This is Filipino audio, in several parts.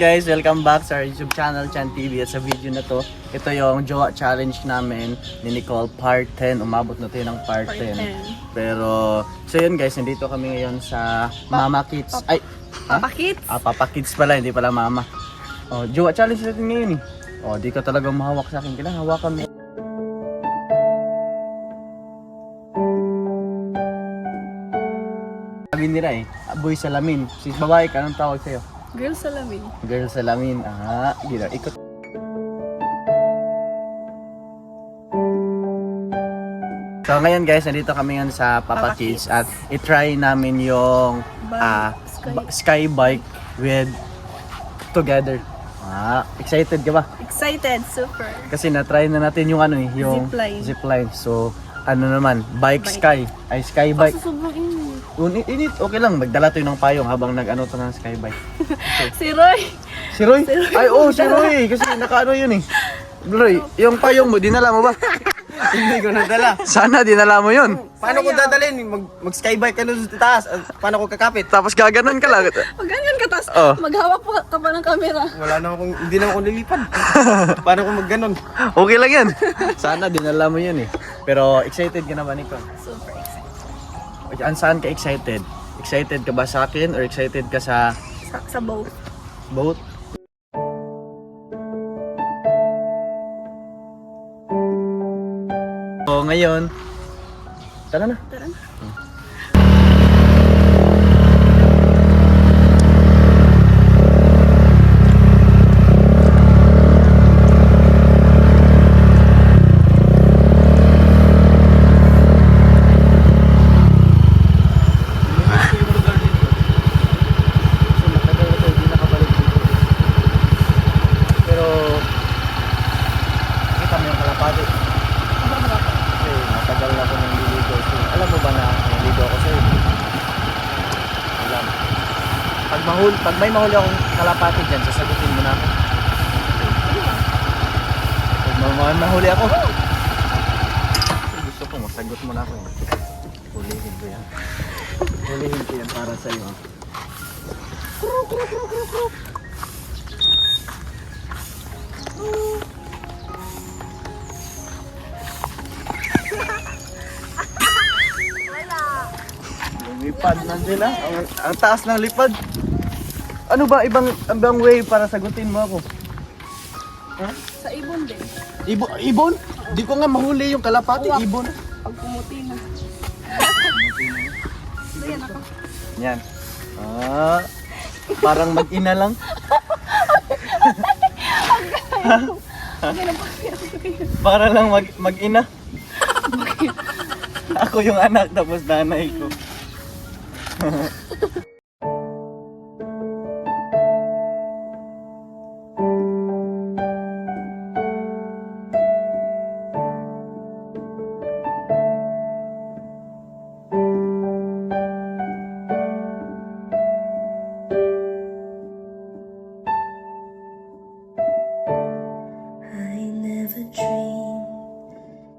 Guys, welcome back sa our YouTube channel, Chan TV. At sa video na to, ito yung Jowa Challenge namin ni Nicole, part 10. Umabot na tayo ng part 10. Pero, so yun guys, nandito kami ngayon sa Mama Kids. Ay, Papa Kids? Papa Kids pala, hindi pala Mama. Oh, Jowa Challenge natin ngayon eh. Oh, di ka talagang mahawak sa akin. Kailangan hawakan mo. Sabi nila eh, boy salamin. Si babae ka, anong tawag sa'yo? Girl salamin. Girl salamin. Ah, gila. Ikot. So ngayon guys, nandito kami ngayon sa Papa Kids at i-try namin yung sky bike with together. Ah, excited ka ba? Excited, super. Kasi na-try na natin yung ano eh, yung zipline. So ano naman, bike sky. Ay sky bike. Kasi sobrang init. Init, okay lang. Magdala tayo ng payong habang nag-ano to ng sky bike. Si Roy. Si Roy? Ay, oh, si Roy. Kasi naka-ano yun eh. Roy, yung payong mo, dinala mo ba? Hindi ko nadala. Sana dinala mo yun. Paano ko dadalhin? Mag-skybike ka doon sa taas. Paano ko kakapit? Tapos gaganon ka lang. Pag ganyan ka, tas Oh. maghawak ka pa ng camera. Hindi na ako nilipad. Paano ko magganon? Okay lang yan. Sana dinala mo yun eh. Pero excited ka na ba, Nicole? Super excited. Saan ka excited? Excited ka ba sa akin or excited ka sa Sa boat. boat? So ngayon, tara na. Tara na. Pag may mahuli akong kalapati dyan, sasagutin mo na ako. Pag mahuli ako, gusto ko masagot mo na ako. Hulihin ko yan. Hulihin ko yan para sa'yo. Lipad na sila. Ang taas ng lipad. Ano ba ibang way para sagutin mo ako? Ha? Sa ibon din. Ibon? Di ko nga mahuli yung kalapati, Uwak. ibon. Pag pumuti na. Ayan ako. Yan. Ah, parang mag-ina lang. Para lang mag-ina. Ako yung anak tapos nanay ko.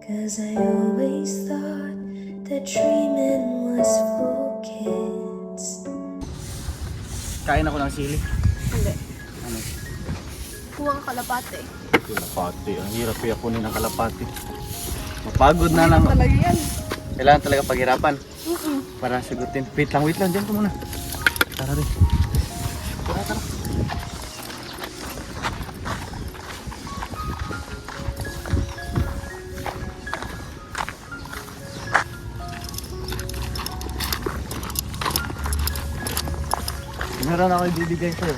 Cause I always thought that dreaming was for kids. Kain ako ng sili. Hindi. Ano? Kuha ka kalapate. Kalapati. Ang hirap kaya kunin ng kalapati. Mapagod na lang. Talaga yan. Kailangan talaga paghirapan. Para sagutin. Wait lang. Diyan ko muna. Tara rin. Tara. Meron ako ibibigay sa'yo.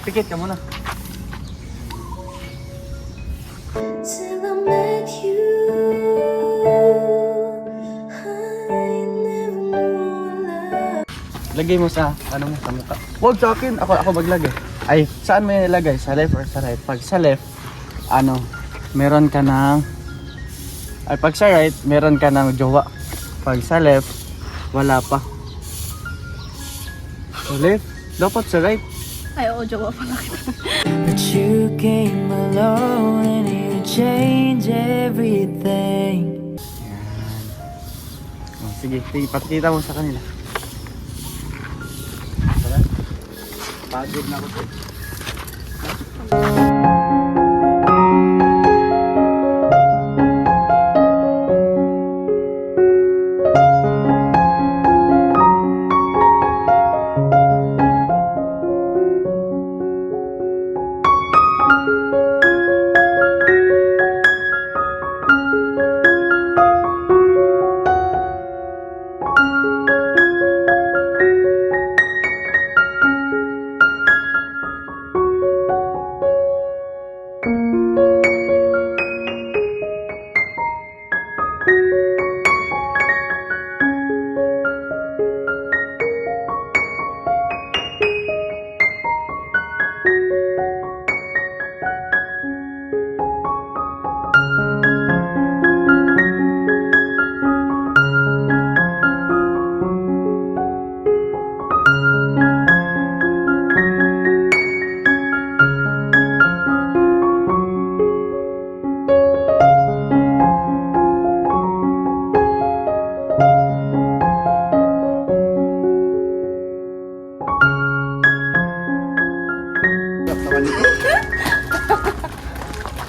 Pikit ka muna. Till I met you, I never knew love. Lagay mo sa, ano mo, sa mukha. Huwag sa akin, ako maglagay. Ay, saan mo yung ilagay? Sa left or sa right? Pag sa left, meron ka ng, pag sa right, meron ka ng jowa. Pag sa left, wala pa. Sa left, dapat sa right. Ay, oo, jowa pala kita. But you came along and you changed everything. Sige, pakita mo sa kanila. Tara. Pagod na ako to.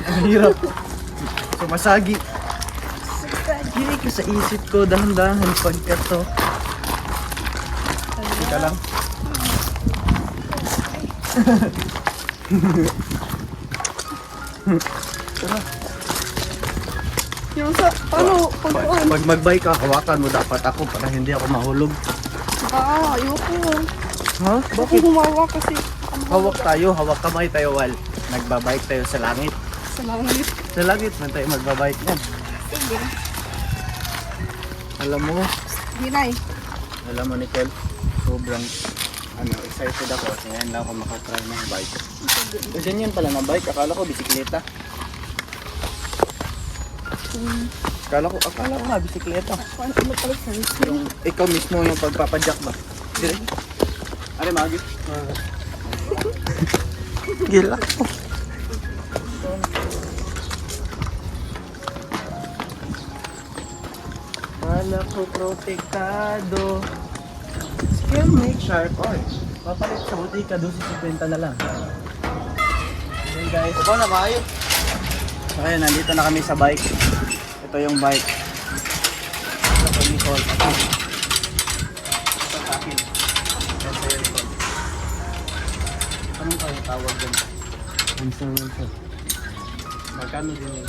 Ang hirap. Sumasagi. Hindi ko sa isip ko, dahan-dahan pagka to. Teka lang. Yung sa, ano, pagkuhan. Pag mag-bike ka, hawakan mo dapat ako para hindi ako mahulog. Ayoko. Ha? Ako gumawa kasi Hawak tayo, hawak kamay tayo while nagbabike tayo sa langit. sa langit. Sa langit man tayo magbabike yan. Sige. Alam mo, Ginay. Nicole, sobrang excited ako kasi ngayon lang ako makatry ng bike. Kasi yan pala na bike, akala ko bisikleta. Akala ko nga bisikleta. Ano pala sa Yung ikaw mismo yung pagpapadyak ba? Dire? Ano magi? Gila ko. Kala ko protektado. Skill make sharp oil. Papalit sa butika, 12.50 na lang. Okay guys. Ikaw na maayo. Okay, nandito na kami sa bike. Ito yung bike. Ito po Nicole. Ito sa akin. Ito sa'yo Nicole. Anong kayo tawag dun? Conservator. Magkano din yun?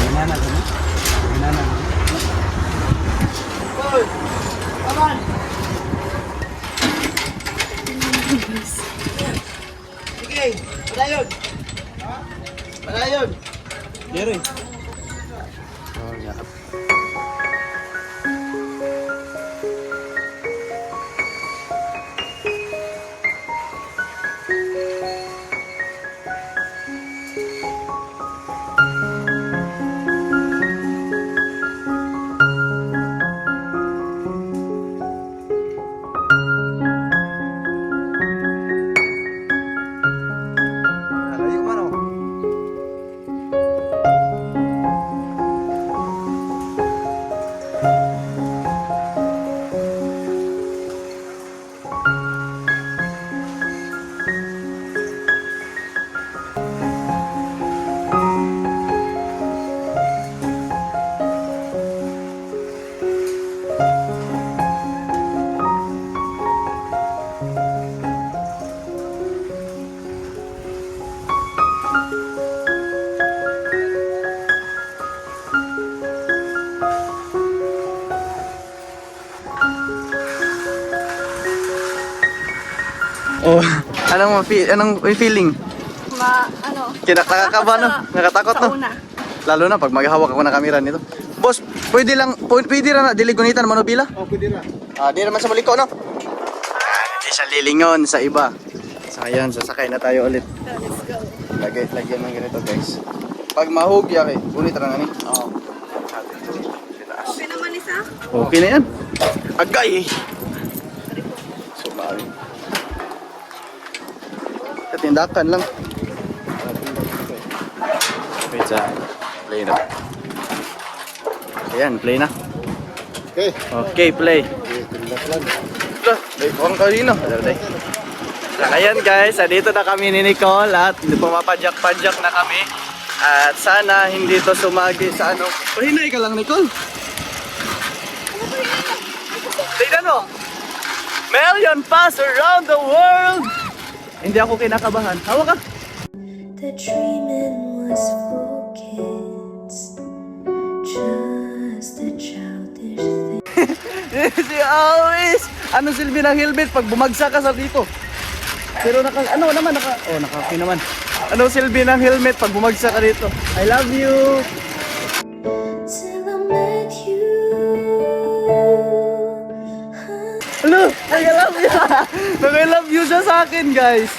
Ginana ko na? Ginana ko na? Nicole! Come on! Sige! Padayon! Padayon! Dere! Oh, yakap. Alayo man oh. Oh, anong feeling? Ano? Nakakaba no? Nakatakot sa no? una. Lalo na pag maghahawak ako ng camera nito. Boss, pwede ra na diligunitan manubila? Oh, pwede na. Di naman sa muliko no? Hindi siya lilingon sa iba. So ayan, sasakay na tayo ulit. Let's go. Lagyan ng ganito guys. Pag mahugya kay, ulit ra na ni. Oo. Okay naman isa? Okay na yan. Agay! Sumari. Katindakan lang. Wait sa play na. Ayan, play na. Okay. Okay, play. Tindak lang. Lah, ang kanina. Ayan guys, dito na kami ni Nicole at pumapadyak-padyak na kami. At sana hindi to sumagi sa ano. Pahinay ka lang, Nicole. Tignan mo. Million pass around the world. Hindi ako kinakabahan. Hawak ka. The dreaming was for kids, just a childish thing. Si always. Ano silbi ng helmet pag bumagsak ka sa dito? Pero naka naman. Ano silbi ng helmet pag bumagsak ka dito? I love you. Till I met you. Hello, I love you. I love you siya sa akin, guys.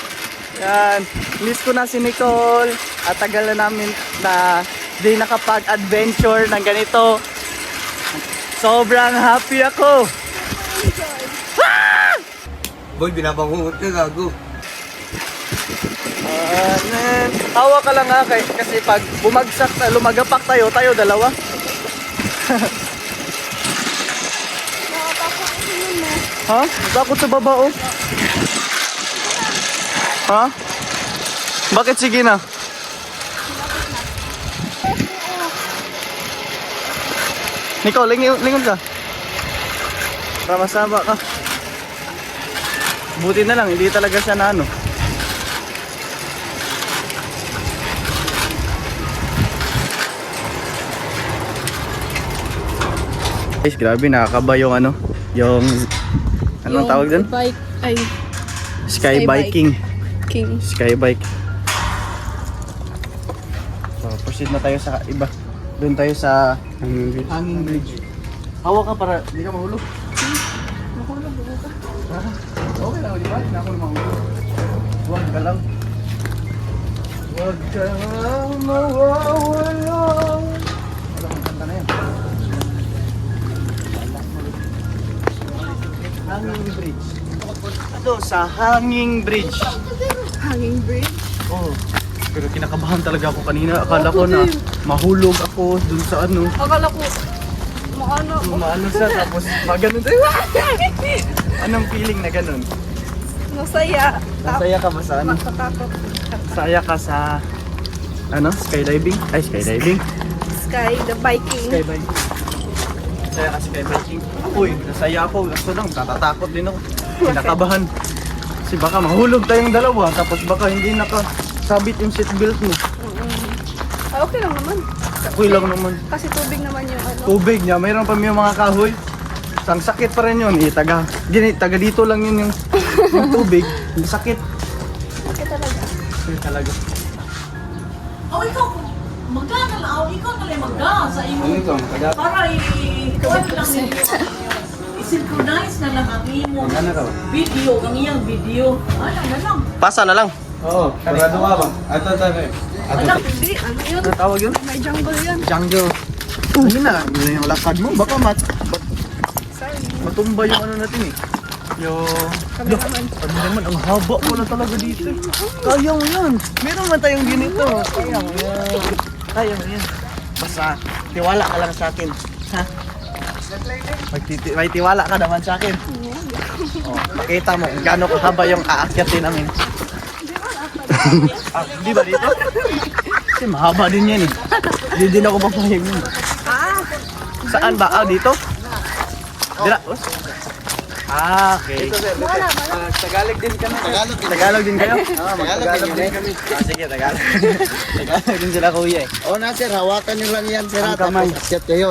Yan. Miss ko na si Nicole. At tagal na namin na di nakapag-adventure ng ganito. Sobrang happy ako. Boy, binabangungot ka, gago. Hawa ka lang ha, kasi pag bumagsak na, lumagapak tayo dalawa. Ha? Takot sa baba oh. Ha? Bakit sige na? Nicole, lingon ka. Para masama ka. Buti na lang, hindi talaga siya na ano. Guys, grabe, nakakaba yung ano, yung anong tawag dun? Bike, ay, Sky biking. king. Sky bike. So, proceed na tayo sa iba. Doon tayo sa hanging bridge. Hawak ka para hindi ka mahulog. Mahulog ka. Okay lang, di ba? Hindi ako mahulog. Huwag ka lang. Huwag ka lang mawawala. Wala kang kanta na yan. Hanging bridge. Ito sa hanging bridge. Hanging bridge. Oh, pero kinakabahan talaga ako kanina. Akala ko na mahulog ako dun sa ano. Akala ko, maano. Maano sa tapos maganon tayo. Anong feeling na ganun? Masaya. Masaya ka ba sa ano? Matatakot. Masaya ka sa ano? Skydiving? Ay, skydiving. Sky, the biking. Skydiving. Masaya ka skybiking. Uy, nasaya ako. Gusto lang, tatatakot din ako. Kinakabahan. Kasi baka mahulog tayong dalawa tapos baka hindi nakasabit yung seatbelt mo. Ay, okay lang naman. Okay lang naman. Kasi tubig naman yung ano. Tubig niya, mayroon pa may mga kahoy. Ang sakit pa rin yun. Taga dito lang yun yung tubig. Yung sakit. Okay talaga. Sakit talaga. Oh, ikaw, magkano lang. Oh, ikaw na lang magkano sa imo. Ano ito? Para i-kuwan lang ninyo. I-synchronize na lang ang imo. Ano ka ba? Video, ang iyang video. Ano na lang. Pasa na lang. Oo, karado ka ba? Ato. Alam, hindi. Ano yun? Ano tawag yun? May jungle yan. Jungle. Ano na, yun yung lakad mo. Baka matumba yung ano natin eh. Yung... Kami naman. Ano naman, ang haba pala talaga dito eh. Kaya mo yan. Meron man tayong ganito. Kaya mo yan. Kaya mo yan. Basta, tiwala ka lang sa akin. Ha? May tiwala ka naman sa akin. Oh, pakita mo kung gaano kahaba yung aakyatin namin. Di ba dito? Kasi mahaba din yan eh. Hindi din ako papahig yun. Saan ba? Ah, dito? Dira. Okay. Tagalog din kami. Tagalog din kayo? Tagalog din kami. Sige, Tagalog. Tagalog din sila kuya eh. Oo na sir, hawakan nyo lang yan sir. Ang kamay. Tapos akyat kayo.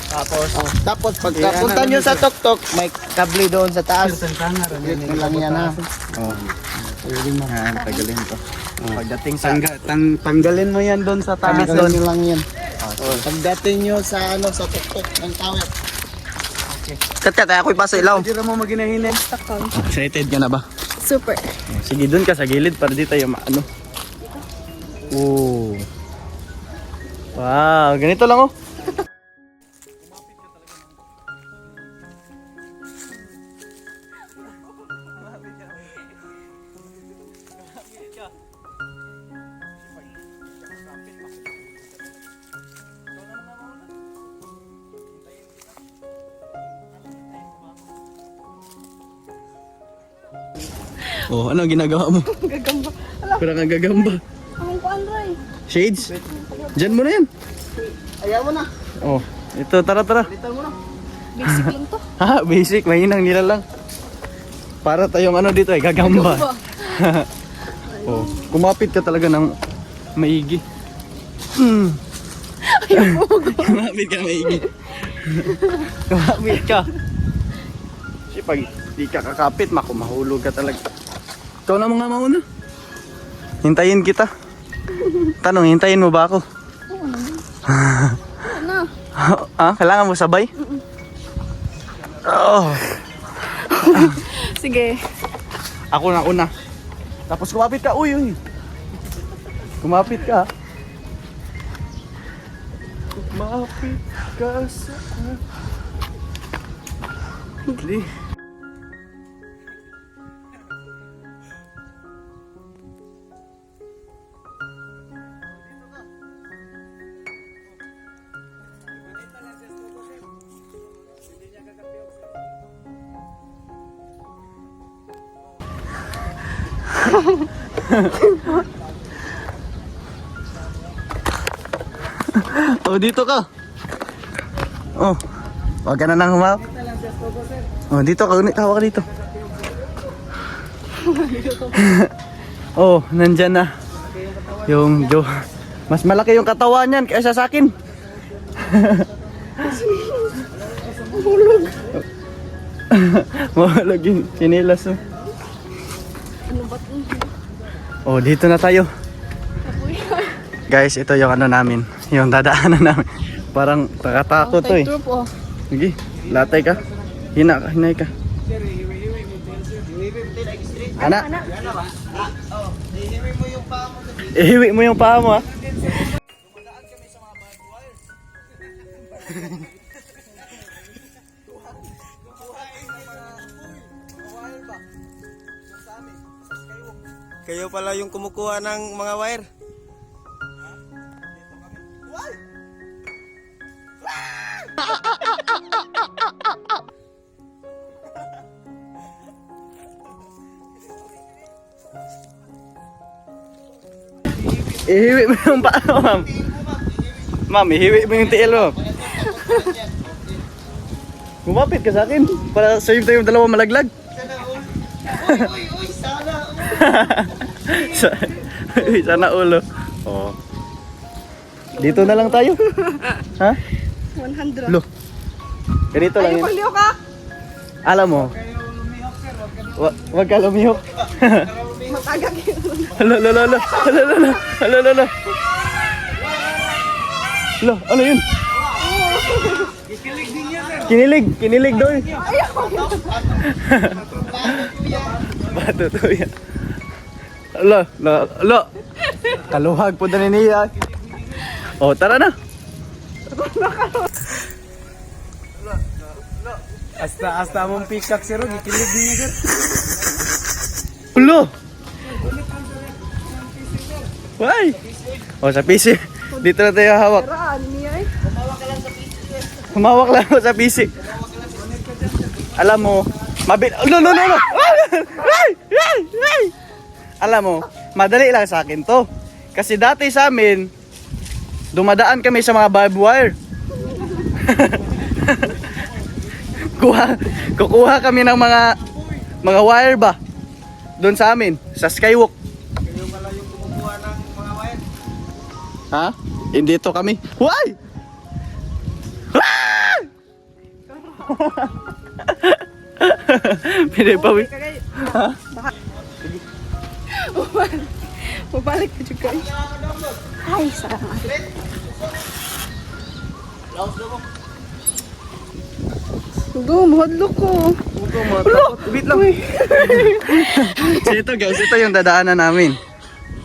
Tapos, Pagkapunta nyo sa tok-tok, may kable doon sa taas. Click nyo lang yan ha. Oo. Yan, tagalin to. pagdating sa... Tanggalin mo yan doon sa taas Tagalin doon. nyo lang yan. Pagdating nyo sa ano, sa tok-tok ng tower. Kat, ako'y pasa ilaw. Hindi mo maginahinin. Excited ka na ba? Super. Sige, doon ka sa gilid para di tayo maano. Oh. Wow, ganito lang oh. Oh, ano ang ginagawa mo? Gagamba. Ala, Parang kang gagamba. akong kuan, Ray. Shades? Diyan mo na yan. Ayaw mo na. Oh, ito, tara. Litan mo na. Basic lang to. Ha, basic, mahinang nila lang. Para tayong ano dito eh, gagamba. Oh, kumapit ka talaga ng maigi. Kumapit ka maigi. Kumapit ka. Kasi pag di ka kakapit, mahulog ka talaga. Ikaw na mga mauna. Hintayin kita. Tanong, hintayin mo ba ako? Ano? Ah, kailangan mo sabay? Oh. Sige. Ako na una. Tapos kumapit ka. Uy. Kumapit ka. Kumapit ka sa... Hindi. Oh, dito ka. Oh. Wag ka na nang humawak. Oh, dito ka. Hawak ka dito. Oh, nandyan na. Yung Jo. Mas malaki yung katawan niyan kaysa sa akin. Mahulog yung sinilas mo. Ano ba't yun? Oh, dito na tayo. Guys, ito yung ano namin. Yung dadaanan namin. Parang takatakot to eh. Troop, oh. Sige, latay ka. Hinay ka. Anak. Ihiwi mo yung paa mo ha. Kayo pala yung kumukuha ng mga wire. Ihiwi mo yung paa mo, ma'am. Ma'am, ihiwi mo yung tiil mo. Kumapit ka sa akin. Para sa'yo tayong dalawa malaglag. Uy, sana. Sana ulo. Oh. Dito na lang tayo. Ha? 100. Lo. Ganito lang Ayaw yun. paliw ka. Alam mo. Wag ka lumihok. Matagak yun. Hala. Lo, ano yun? Kinilig daw eh. Bato to yan. Alo. Kaluhag po na niya. Oh, tara na. Hasta mong pikak sir, gikilig din sir. Ulo. Why? Oh, sa PC. Dito na tayo hawak. Raan niya eh. Humawak lang ako sa PC. Alam mo, Lo. Alam mo, madali lang sa akin to. Kasi dati sa amin, dumadaan kami sa mga barbed wire. Kukuha kami ng mga wire ba? Doon sa amin, sa skywalk. Kayo pala yung kumukuha ng mga wire. Ha? Hindi to kami. Why? Pinapawi. Ha? Mabalik ka juga eh. Ay, salamat. Huwag mahadlok ko. Wait lang. So ito guys, ito yung dadaanan namin.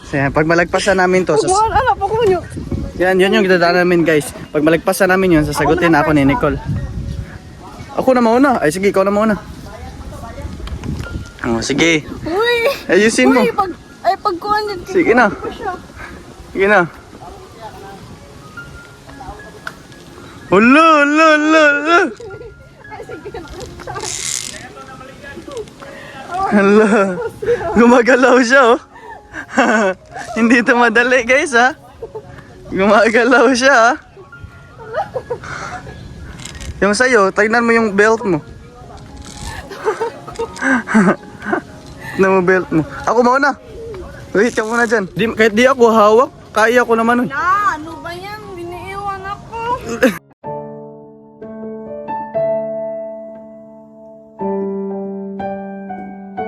So yan, pag malagpasan namin to, Mahal, anak pa ko nyo. yan, yun yung dadaanan namin guys. Pag malagpasan namin yun, sasagutin ako ni Nicole. Ako na mauna. Ay sige, ikaw na mauna. Oh, sige. Uy! Ayusin mo. Uy, pagkuhan din. Sige na. Sige na. Hala. Hala. Gumagalaw siya oh. Hindi ito madali guys ha. Gumagalaw siya ha. Yung sa'yo, tignan mo yung belt mo. Tignan mo belt mo. Ako mauna. Wait ka muna dyan. Kahit di ako hawak, kaya ko naman. Na, ano ba yan? Biniiwan ako.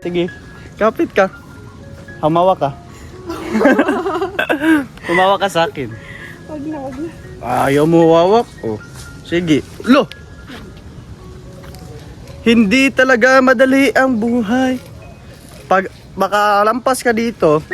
Sige, kapit ka. Humawa ka. Humawa ka sa akin. Wag na, wag na. Ayaw mo hawak? Oh. Sige. Lo! Hindi talaga madali ang buhay. Pag makalampas ka dito,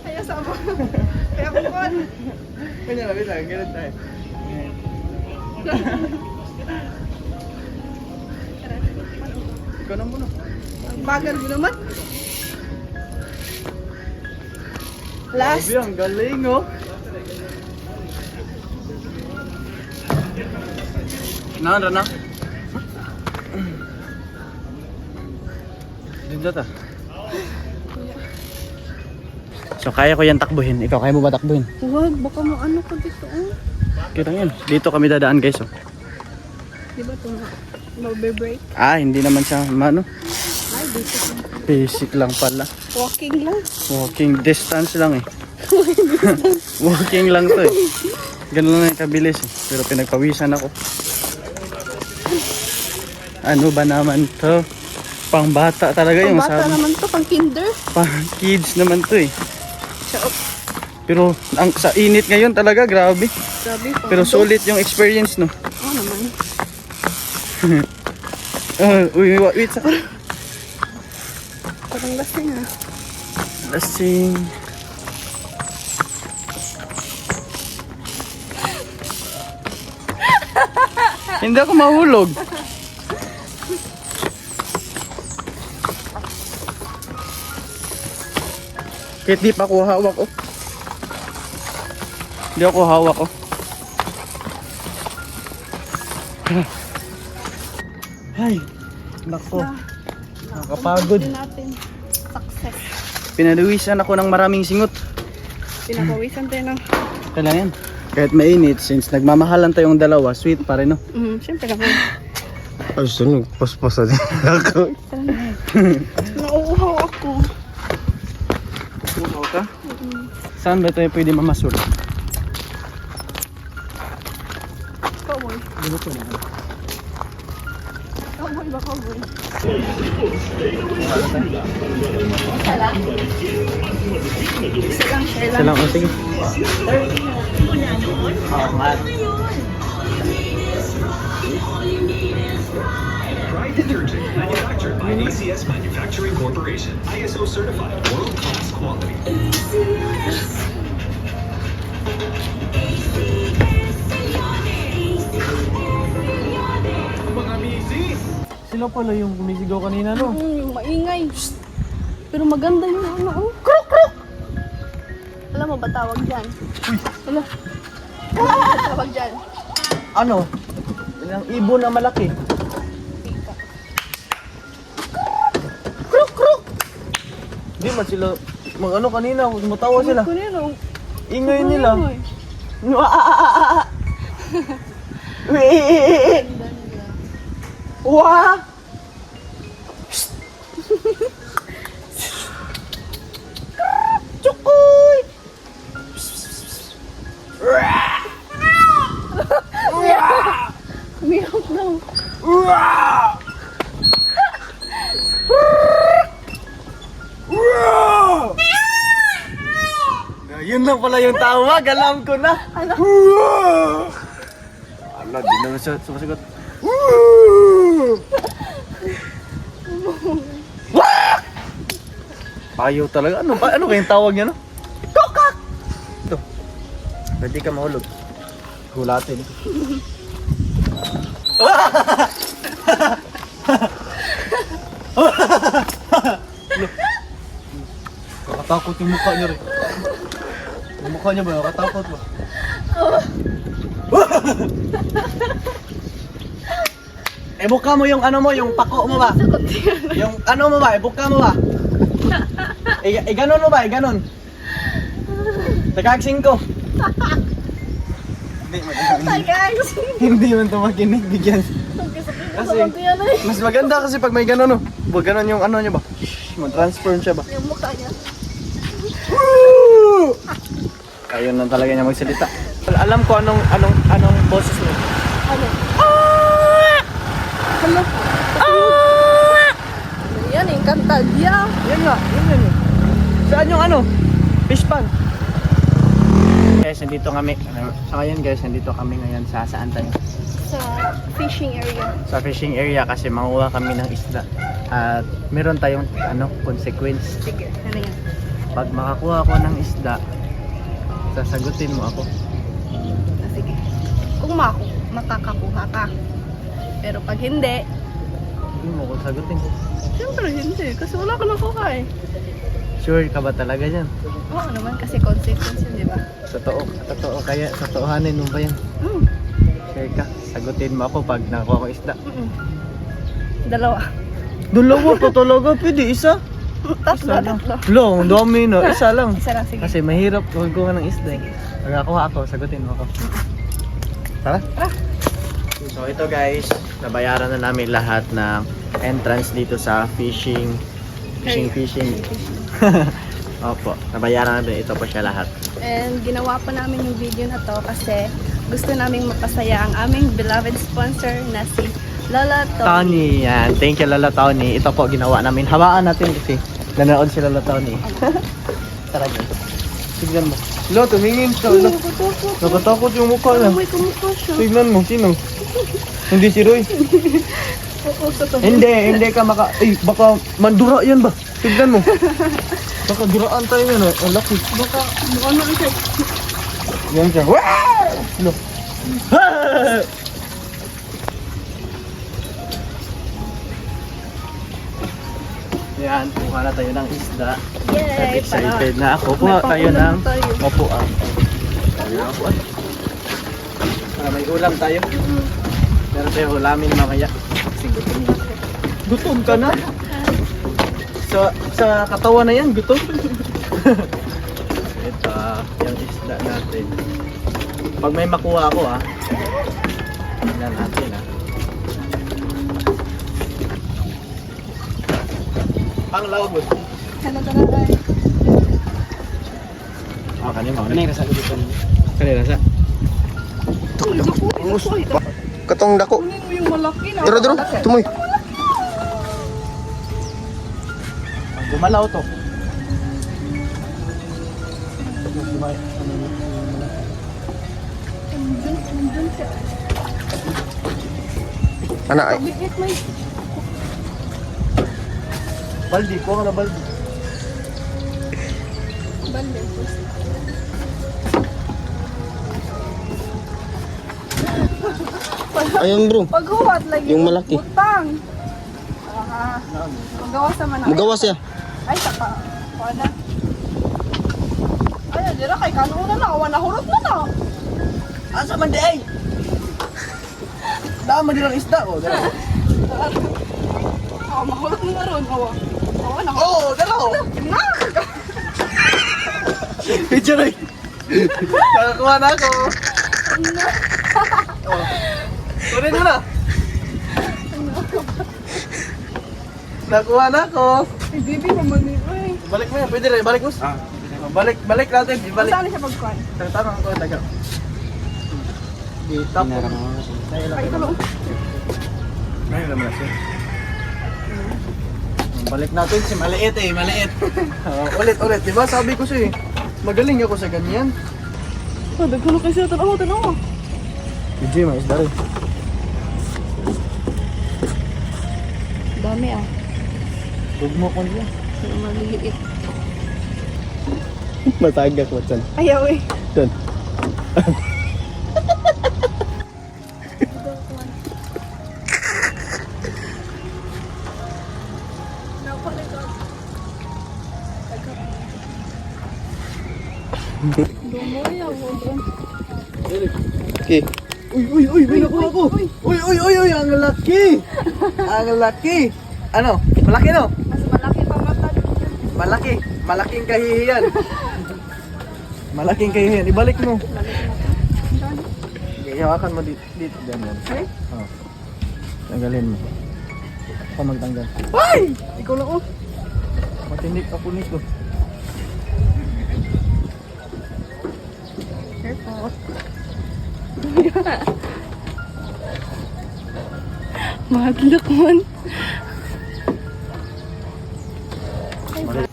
Ayaw sa mo. Kaya bukod. kanya lang, ganun tayo. Ikaw na muna. Ang bagal mo naman. Last. Grabe, ang galing oh. Na. Dito ta. So kaya ko yan takbuhin. Ikaw, kaya mo ba takbuhin? Huwag, baka mo ano ko dito. Oh. Kita yan. Dito kami dadaan guys oh. Di ba ito mag-break? Ah, hindi naman siya ano. Ay, dito ko. Basic lang pala. Walking lang. Walking distance lang eh. Walking lang to eh. Ganun lang yung kabilis eh. Pero pinagpawisan ako. Ano ba naman to? Pang bata talaga yung Pang bata sabi. naman to, pang kinder. Pang kids naman to eh. Ciao. Pero ang sa init ngayon talaga grabe. Grabe. Pero sulit yung experience no. Oo naman. Wait sa Parang lasing ah. lasing. Hindi ako mahulog. Kahit di pa ako hawak oh. Hindi ako hawak oh. Ay, nako. Nakapagod. Hindi natin. Success. Pinaluwisan ako ng maraming singot. Pinapawisan tayo ng... Kailan yan? Kahit mainit, since nagmamahalan tayong dalawa, sweet pa rin no? Siyempre naman. Ay, saan paspas din ako. Nauuhaw ako. Uhaw ka? Saan ba tayo pwede mamasul? Cowboy. Dito na. Cowboy ba cowboy? Isa lang, share Isa lang, oh, sige. Pride Detergent, manufactured by ACS Manufacturing Corporation. ISO certified, world-class quality. Sila pala yung kumisigaw kanina no? Yung maingay. Shh. Pero maganda yung ano. Oh. Kruk, kruk! Alam mo ba tawag dyan? Alam. Alam mo ba tawag dyan? Ano? Yung ibon na malaki. Kruk, kruk! Hindi man sila, mag ano kanina, matawa sila. Kunino. Ingay nila. Wah! Chukoy! Umiyak daw. Wah! Yun na pala yung tawag, alam ko na. Ano? Ala, di na siya sumasagot. Payo talaga. Ano kayong tawag niya, no? Kokak! Ito. Pwede ka mahulog. Gulatin. Nakatakot yung mukha niya rin. Yung mukha niya ba? Nakatakot ba? Ibuka mo yung ano mo, yung pako mo ba? Yung ano mo ba? Ibuka mo ba? Iganon mo ba? Iganon. Tagagsing ko. Hindi, Ay, guys. hindi man ito makinig. Bigyan. Kasi, mas maganda kasi pag may ganon, no? Pag ganon yung ano niya ba? Mag-transform siya ba? Yung mukha niya. Ayun lang talaga niya magsalita. Alam ko anong boses mo. Ano? Ano? Yan, yung kantadya. Yan nga, yun. Saan yung ano? Fish pan. Guys, nandito kami. So ngayon guys, nandito kami ngayon sa saan tayo? Sa fishing area. Sa fishing area kasi manguha kami ng isda. At meron tayong consequence. Sige, ano yan? Pag makakuha ako ng isda, sasagutin mo ako. Sige. Kung makakakuha ka. Pero pag hindi, Hindi mo ako sagutin. siyempre hindi. Kasi wala ka nakuha eh. Sure ka ba talaga yan? Oo naman kasi consequence yun, di ba? Totoo kaya, totohanin mo ba yan? Mm. Sure ka, sagutin mo ako pag nakuha ko isda. Dalawa. Dalawa pa talaga, pwede isa. Tatlo. Long, dami na, isa lang. Isa lang, sige. Kasi mahirap magkuha ng isda. Pag nakuha ako, sagutin mo ako. Tara? So ito guys, nabayaran na namin lahat ng entrance dito sa fishing. Opo, nabayaran na ito po siya lahat. And ginawa pa namin yung video na to kasi gusto naming mapasaya ang aming beloved sponsor na si Lola Tony. Tony, yan. Thank you Lola Tony. Ito po ginawa namin. Hawaan natin kasi nanood si Lola Tony. Tara guys. Tignan mo. Lo, tumingin ka. Lo. Nakatakot yung mukha niya. May kumukha siya. Tignan mo, sino? Hindi si Roy. Oo, totoo. Hindi ka maka... Ay, baka mandura yan ba? Tignan mo. Baka duraan tayo yan. Ang laki. Baka, ano siya? Yan siya. Wow! Lo. Yan, kuha na tayo ng isda. Yay! Excited na ako. Kuha May tayo ng pangulam tayo. mapuan. Mapuan. Para may ulam tayo. Meron tayo ulamin mamaya. Gutom ka na? Sa katawan na yan, gutom. Ito, yung isda natin. Pag may makuha ako tingnan natin Ang lawag mo. Ano talaga ay? Kanina sa dito. Kanina sa. Katong dako. Kunin mo yung malaki na. Duro, tumoy. Gumalaw to. Nandun siya. Ana ay. Bigit mo yung... Baldi, kuha ka na baldi. Bande. Ayun bro. Paghuwat lagi. Yung malaki. Butang. Magawas naman ako. Magawas ya. Ay, saka. Wala. Ay, dira kay kanuna na. Wala hurot na na. Asa man di ay? Dama din ang isda oh. Oh, mahulot mo na ron. Awa. Awa na. Oh, dalaw. Na! Picture ay. Nakakuha na ako. Oh. Kunin mo na. Nakuha na ako. Ay, baby, mamani. Ay. Balik mo yan, pwede rin. Balik mo. Balik natin. Balik. Saan siya pagkuhan? Tanong ko taga. Di top. Ay, ito lang. Ngayon naman na siya. Balik natin si maliit eh, maliit. Ulit. Diba sabi ko siya eh. Magaling ako sa ganyan. Oh, daghan na kasi tanaw, tanaw. PJ, may isda rin. Dami ah. Tugmo ko niya. Pero maliliit. Matagak mo dyan. Ayaw eh. Dyan. Dumoy ako. Okay. Uy, may nakuha ko. Uy, ang laki. Ang laki. Ano? Malaki no? Mas malaki pa mata. Malaki. Malaking kahihiyan. Malaking kahihiyan. Ibalik mo. Ihawakan mo dito. Ganyan. Ay? Oh. Tanggalin mo. Ako magtanggal. Ay! Ikaw lang oh. Matinik ako nito. Careful. Madlok man.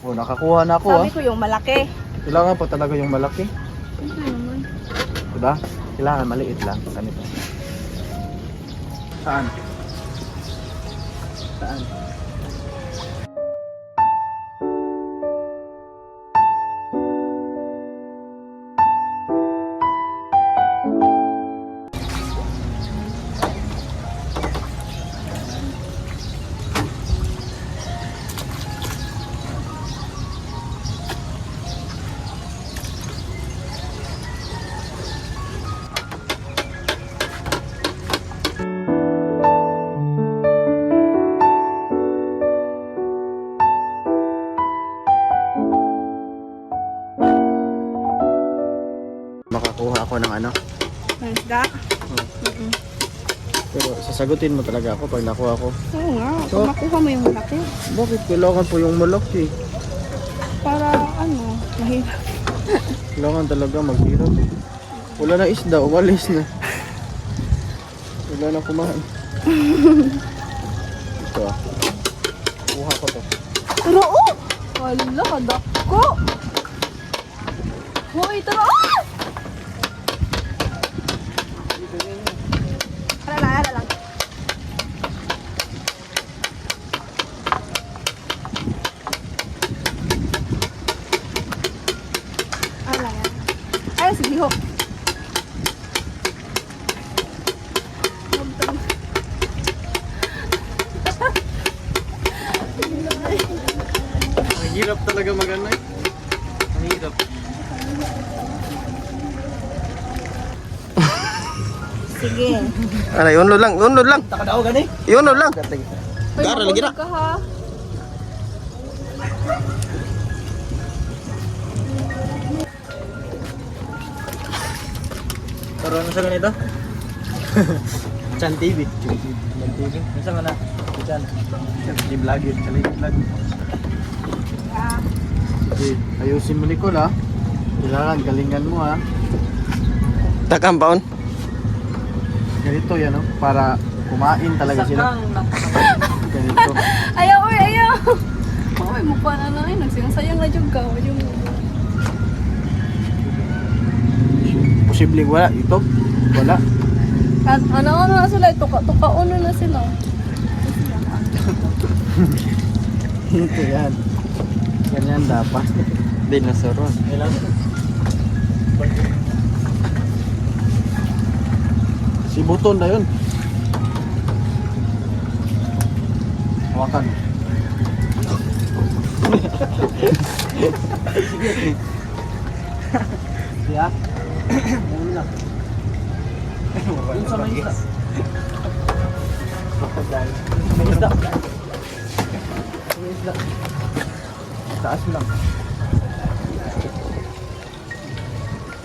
Oh, nakakuha na ako Sabi ko yung malaki. Kailangan pa talaga yung malaki. Ito naman. Diba? Kailangan maliit lang. Ganito. Saan? Saan? Makakuha ako ng ano. Isda? Pero sasagutin mo talaga ako pag nakuha ko. Oo nga. So- Kung makuha mo yung malaki. Bakit kailangan po yung malaki? Para ano, mahirap. Kailangan talaga maghirap. Wala na isda, umalis na. Wala na kumain. Ito ah. Kuha ko to. Pero oh! Wala, kadako! Hoy, tara! Ah! Ala lang. Ala yan. Ay, sige ho. Ang hirap talaga mag-ano eh. Ang hirap. Sige. Ano, unod lang. Takadaw gani? Unod lang. Hoy, Gara lagi na. mabunog ka ha. Karoon mo sa ganito? Chan TV. Chan TV. Nasa mana? Chan. Di vlog yun. Sa late vlog. Okay. Ayusin mo Nicole ha. Kailangan galingan mo ha. Takam paon. Ganito yan no. Para kumain talaga sila. Ganito. Ayaw, oy, ayaw. Maway mo pa na na nagsayang na dyan ka. Yung... Posibleng wala. Ito. Wala. Ano na sila? Tuka-uno na sila. Ito yan. Ganyan dapat. Dinosaur. Si Buton na yun. Hawakan. Siya? Ano na? Yun sa may isda. May isda. May isda. Taas lang.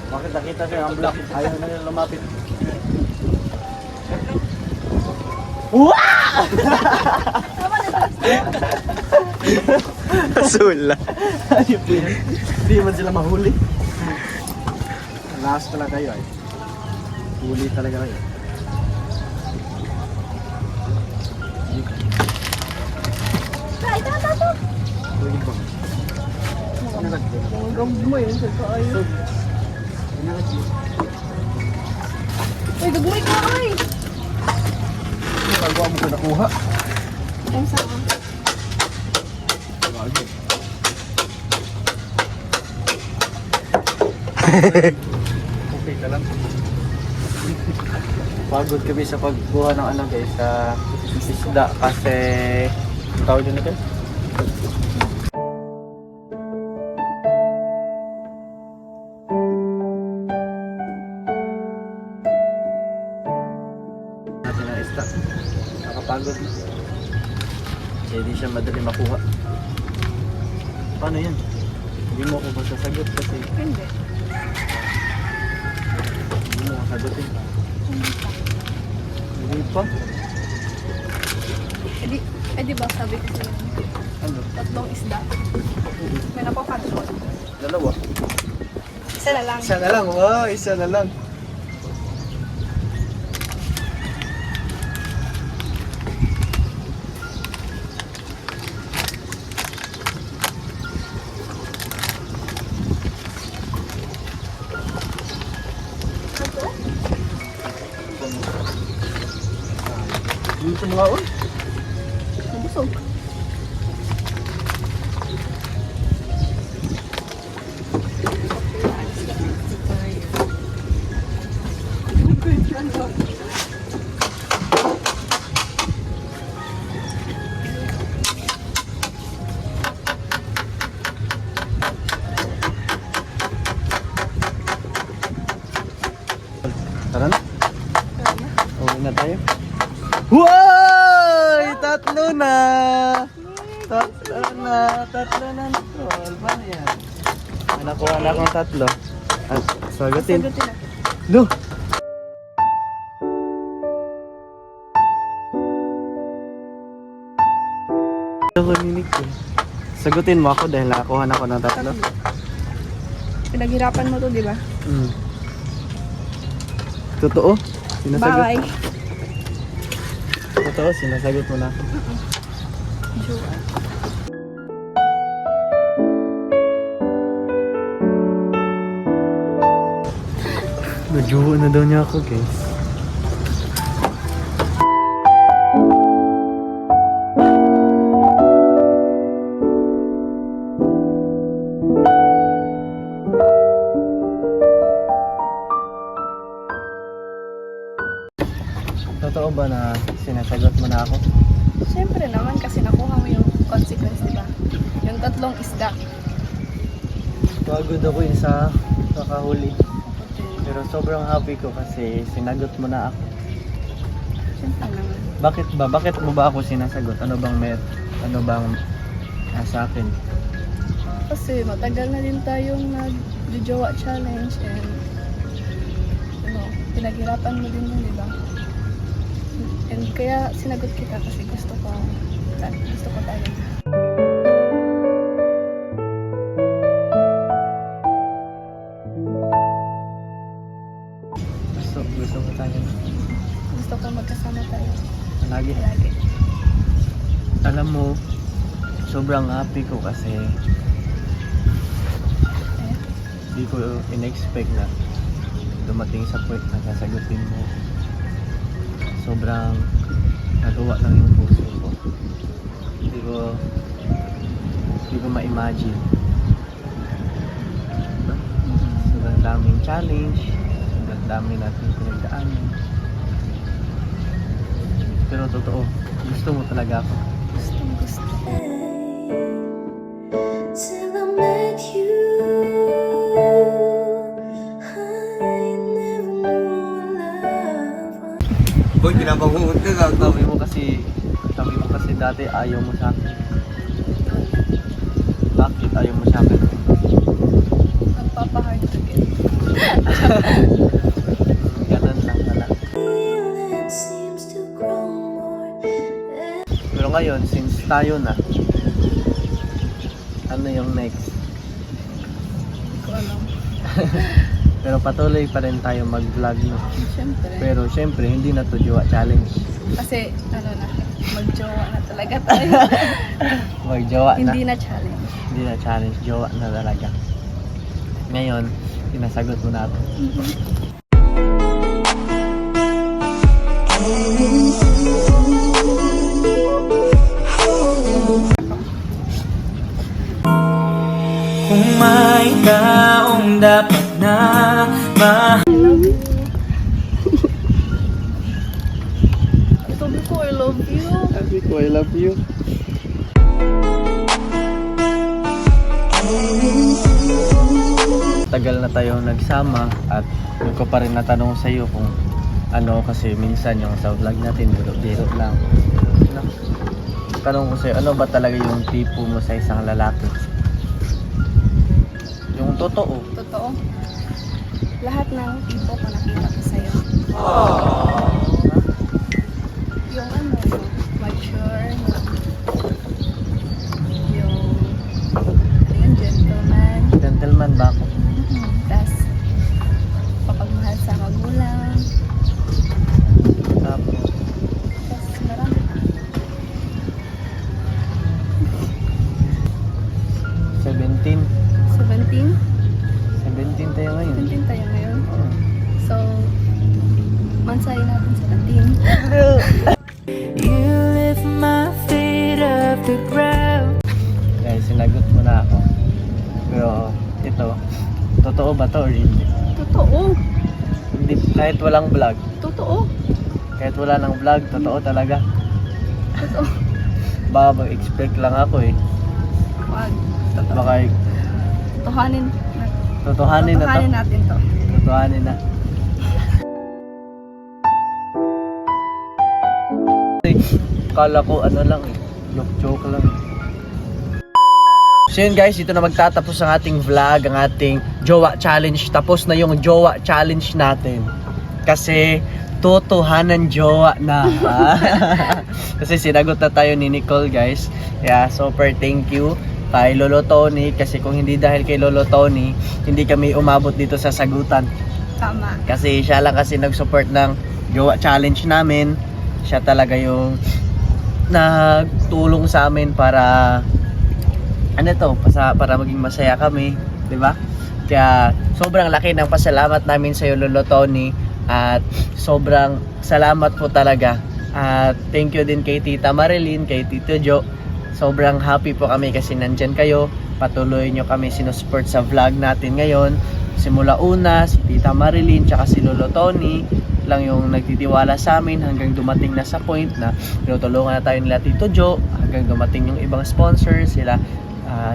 Bakit nakita siya ang black? Ayaw na nila lumapit. Sula. Hindi man sila mahuli. Last talaga kayo ay. Huli talaga kayo. Ay, ito. Huli ba? Mga gamay yung sa kaayo. Uy, gagmay ka ay! Nagawa mo ko nakuha. Ang saan? Okay ka lang. Pagod kami sa pagkuha ng ano guys, sa isda kasi tawag yun na guys. Natin ang isda. Nakapagod na. Kaya di siya madali makuha. Paano yan? Hindi mo ako masasagot kasi Hindi. hindi mo masagutin. Hindi pa? Eh di ba sabi ko sa'yo, Ano? 3 isda. May napapagod. Dalawa? Isa na lang. Isa na lang, wow, isa na lang. Dito mga on. Nabusog. Tara na. Uwi na tayo. Wow! Tatlo na! Tatlo na tol. Paano yan? Nakuha na akong tatlo. At sagutin. Sagutin na. No! Sagutin mo ako dahil nakakuha na ako ng tatlo. Pinaghirapan mo to, di ba? Totoo? Sinasagot? Bye. Totoo, sinasagot mo na ako. Sure. Najuho na daw niya ako guys. Totoo ba na sinasagot mo na ako? Siyempre naman kasi nakuha mo yung consequence, di ba? Yung 3 isda. Pagod ako yun sa kakahuli. Pero sobrang happy ko kasi sinagot mo na ako. Siyempre naman. Bakit ba? Bakit mo ba ako sinasagot? Ano bang sa akin? Kasi matagal na din tayong nag-jowa challenge and pinaghirapan mo din yun, di ba? And kaya sinagot kita kasi gusto ko tayo. Gusto ko tayo. Gusto ko magkasama tayo. Lagi. Lagi. Alam mo, sobrang happy ko kasi hindi ko in-expect na dumating sa point na sasagutin mo. Sobrang nagawa lang yung puso ko. Hindi ko ma-imagine. Sobrang daming challenge, sobrang dami natin pinagdaanan. Pero totoo, gusto mo talaga ako. Gusto. Till I met you, I never knew love was. Boy, pinapangungot ka ka. Sabi mo kasi dati ayaw mo sa akin. Bakit ayaw mo sa akin? Nagpapahard to get. Ganun lang pala. Feeling seems to grow more. Pero ngayon, since tayo na, ano yung next? Hindi ko alam. Pero patuloy pa rin tayo mag-vlog, no? Siyempre. Pero syempre, hindi na to jowa challenge. Kasi, mag-jowa na talaga tayo. Mag-jowa na. Hindi na challenge. Hindi na challenge, jowa na talaga. Ngayon, sinasagot mo na ako. Kung may taong dapat na Sabi ko, I love you. Sabi ko, I love you. Tagal na tayong nagsama at hindi ko pa rin natanong sa iyo kung ano, kasi minsan yung sa vlog natin biro lang. Ano? Tanong ko sa iyo, ano ba talaga yung tipo mo sa isang lalaki? Yung totoo. Totoo. Lahat ng tipo ko nakita ko sa'yo. Yung ano, mature, yung gentleman. Gentleman ba ako? Tapos, papagmahal sa magulang. Tapos, Tapos, marami pa. 17. 17? 17 tayo ngayon. 17 tayo ngayon. Oo. So, mansayin natin 17. You lift my feet off the ground. Kaya sinagot mo na ako. Pero ito, totoo ba to or hindi? Totoo. Hindi, kahit walang vlog. Totoo. Kahit wala nang vlog, totoo talaga. Totoo. Baka mag-expect lang ako eh. Wag. Totoo. Baka Totohanin. totohanin na to. Totohanin natin to. Totohanin na. Kala ko ano lang eh. Joke lang. So yun guys, dito na magtatapos ang ating vlog, ang ating jowa challenge. Tapos na yung jowa challenge natin. Kasi totohanan jowa na. Kasi sinagot na tayo ni Nicole guys. Yeah, super thank you kay Lolo Tony. Kasi kung hindi dahil kay Lolo Tony, hindi kami umabot dito sa sagutan. Tama. Kasi siya lang kasi nag-support ng jowa challenge namin. Siya talaga yung nagtulong sa amin para para maging masaya kami, 'di ba? Kaya sobrang laki ng pasalamat namin sa iyo Lolo Tony at sobrang salamat po talaga. At thank you din kay Tita Marilyn, kay Tito Jo. Sobrang happy po kami kasi nandyan kayo. Patuloy nyo kami sinusupport sa vlog natin ngayon. Simula una, si Tita Marilyn tsaka si Lolo Tony lang yung nagtitiwala sa amin hanggang dumating na sa point na tinutulungan na tayo nila Tito Jo, hanggang dumating yung ibang sponsors, sila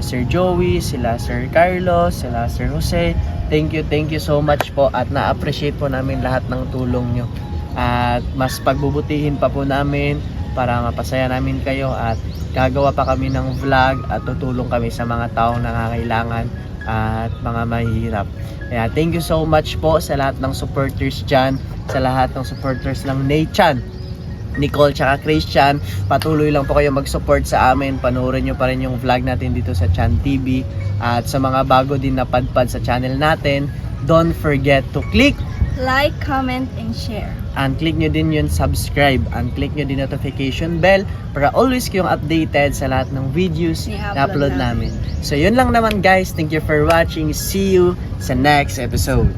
Sir Joey, sila Sir Carlos, sila Sir Jose. Thank you so much po at na-appreciate po namin lahat ng tulong nyo. At mas pagbubutihin pa po namin para mapasaya namin kayo at gagawa pa kami ng vlog at tutulong kami sa mga taong nangangailangan at mga mahihirap. Kaya thank you so much po sa lahat ng supporters dyan, sa lahat ng supporters ng Nathan, Nicole tsaka Christian. Patuloy lang po kayo mag-support sa amin. Panoorin nyo pa rin yung vlog natin dito sa Chan TV. At sa mga bago din na padpad sa channel natin, don't forget to click Like, comment, and share. and click nyo din yung subscribe and click nyo din notification bell para always kayong updated sa lahat ng videos na upload namin. So yun lang naman guys. Thank you for watching. See you sa next episode.